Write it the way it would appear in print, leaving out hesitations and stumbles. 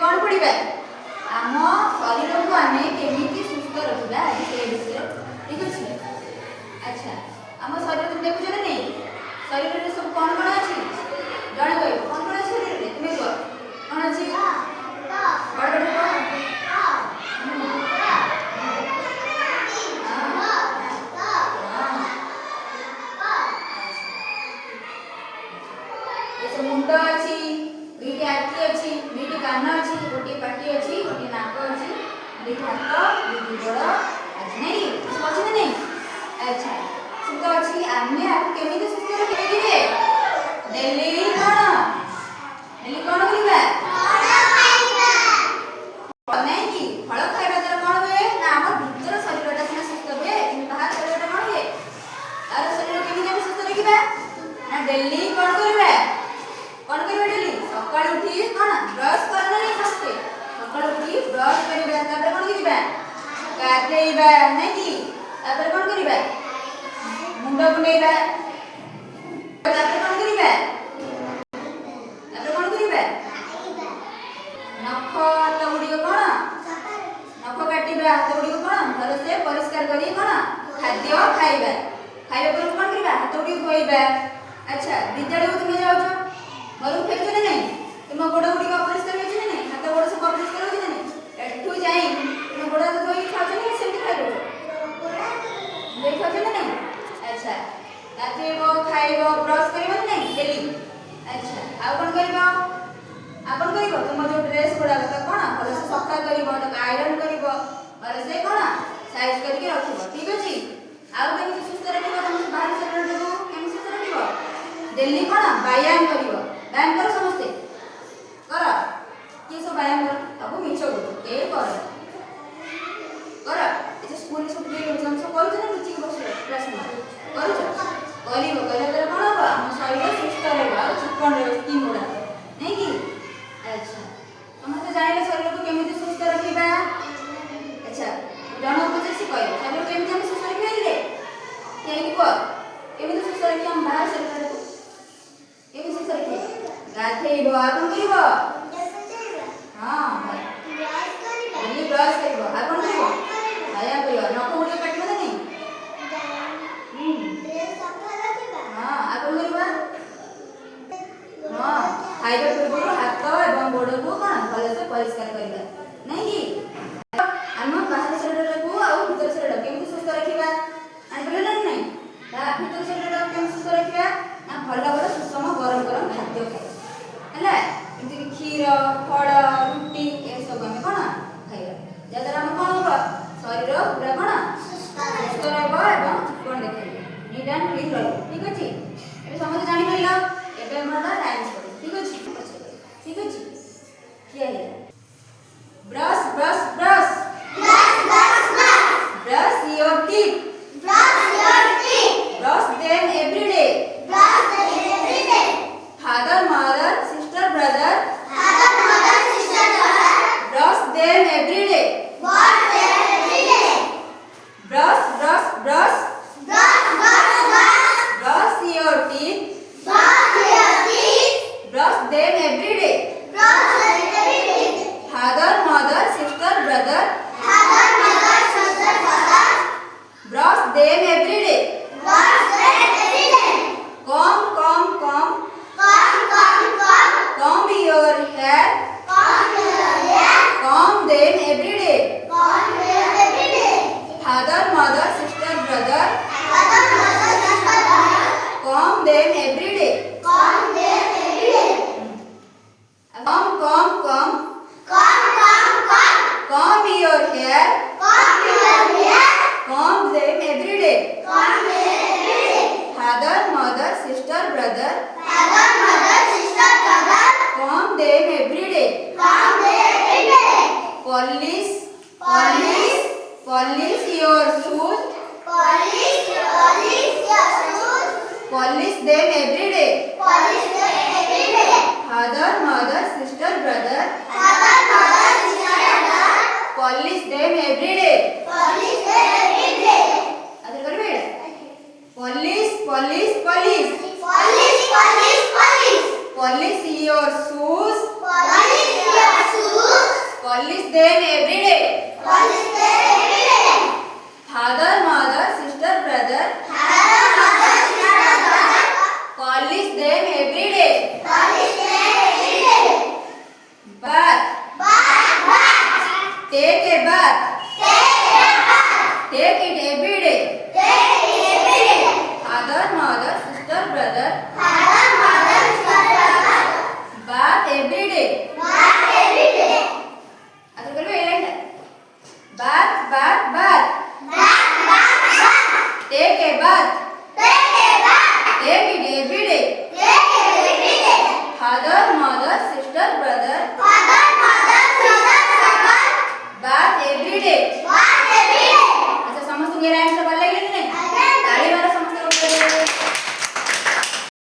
कौन पढ़िबा आम शरीर को आम केमिति सुस्थ रखा से विषय ठीक अच्छे। अच्छा आम शरीर तुम देखुच ना नहीं शरीर में सब कौन कौन अच्छी जड़े कह कौन कौन अच्छी शरीर में तुम्हें कह कौन अच्छी बड़ बड़ मुंड अच्छी दुईटी आखि अच्छी दुईटी कान अच्छी गोटे पाटी अच्छी गोटे नाक अच्छी दुईटी हाथ दुईटी गोड़ अच्छी नहीं सब अच्छी ना नहीं। अच्छा सुस्थ अच्छी आमे आपको केमिति सुस्थ रखिबे डेली कौन करिबा नहीं कि फल खाइबा द्वारा कौन हुए ना आम भीतर शरीरटा सिना सुस्थ हुए बाहर शरीरटा कौन हुए तार शरीर केमिति हम सुस्थ रखिबा ना डेली कौन करिबा डेली सकाळ उठी कौन ब्रश करना नहीं समझते सकाळ उठी ब्रश करिबा तापर कौन करिबा गाधेइबा नहीं कि तापर कौन करिबा मुंड कुंडेइबा तापर कौन करिबा नख हाथ गुड़िक कौन नख काटिबा हाथ गुड़िक कौन भल से परिष्कार करी कौन खाद्य खाइबा खाइबा पर कौन करिबा हाथ गुड़िक धोइबा। अच्छा विद्यालय को तुम जाउछ घर फेकुछ ना नहीं तुम गोड़ गुड़िक अपरिष्कार होइछ ना नहीं हाथ गोड़ सब अपरिष्कार होइछ ना नहीं एठू जाई तुम गोड़ हाथ धोई खाउछ ना सेमति खाइबो देख खाउछ ना नहीं। अच्छा गाधेइबो खाइबो ब्रश करिबो ना नहीं डेली। अच्छा आ कोन करिबो आपन करिबो तुम जो ड्रेस गुडा का कोन भल से सफा करिबो तो आयरन करिबो भल से कोन साइज करके रखिबो ठीक अछि। आ केमिति सुस्थ रखिबो तुम बाहर शरीर को केमिति सुस्थ रखिबो डेली कोन व्यायाम करिबो व्यायाम करो समझते कर के सब व्यायाम कर अब मिछ बोल के कर ए स्कूल सब के हम सब करू ना रुचि बस क्लास में करू करिबो कहले तर कोन हो हम शरीर सुस्थ रहबा चिकन रहबा स्किन गुडा नहीं कि। अच्छा तुम तो जानिले शरीर को केमिति सुस्थ रखिबा। अच्छा जण पचास कहबो शरीर केमिति हम सुस्थ रखिबा रे केहि को केमिति सुस्थ रखि हम बाहर शरीर को केमिति सुस्थ रखि गाधेइबो आपन करिबो हां डेली ब्रश करिबो आपन करिबो आया करिबो नख गुडी काटिबो ना नहीं ड्रेस सफा रखिबा हां आपन करिबो हां खाइबा पूर्व हाथ एवं गोड़ को कौन भल से परिष्कार करिबा नहीं कि हम बाहर शरीर को आ भीतर शरीर केमिति सुस्थ रखिबा आइ बोले ना नहीं ता भीतर शरीर को केमिति सुस्थ रखिबा ना भल भल सुषम गरम गरम खाद्य खाइबा हला जेमति खीर फल रुटी ए सब हम कौन खाइबा जदर हम कौन होबा शरीर पूरा कौन सुस्थ रहबा एवं चिकन देखिबा नीट एंड क्लीन रहबा ठीक अछि। एबे समझ जानि परिला एबे हमरा टाइम ठीक अछि ठीक अछि किया है brush brush brush brush your teeth brush them every day father mother sister brother brush them every day brush brush brush brush your teeth brush them every day father mother sister brother brush them every day comb your hair comb them every day father mother sister brother comb them every day comb your hair comb them every day father mother sister brother comb them every day polish your shoes polish them every day father mother sister brother polish them every day आदर करबे polish your shoes polish them every day. Father, mother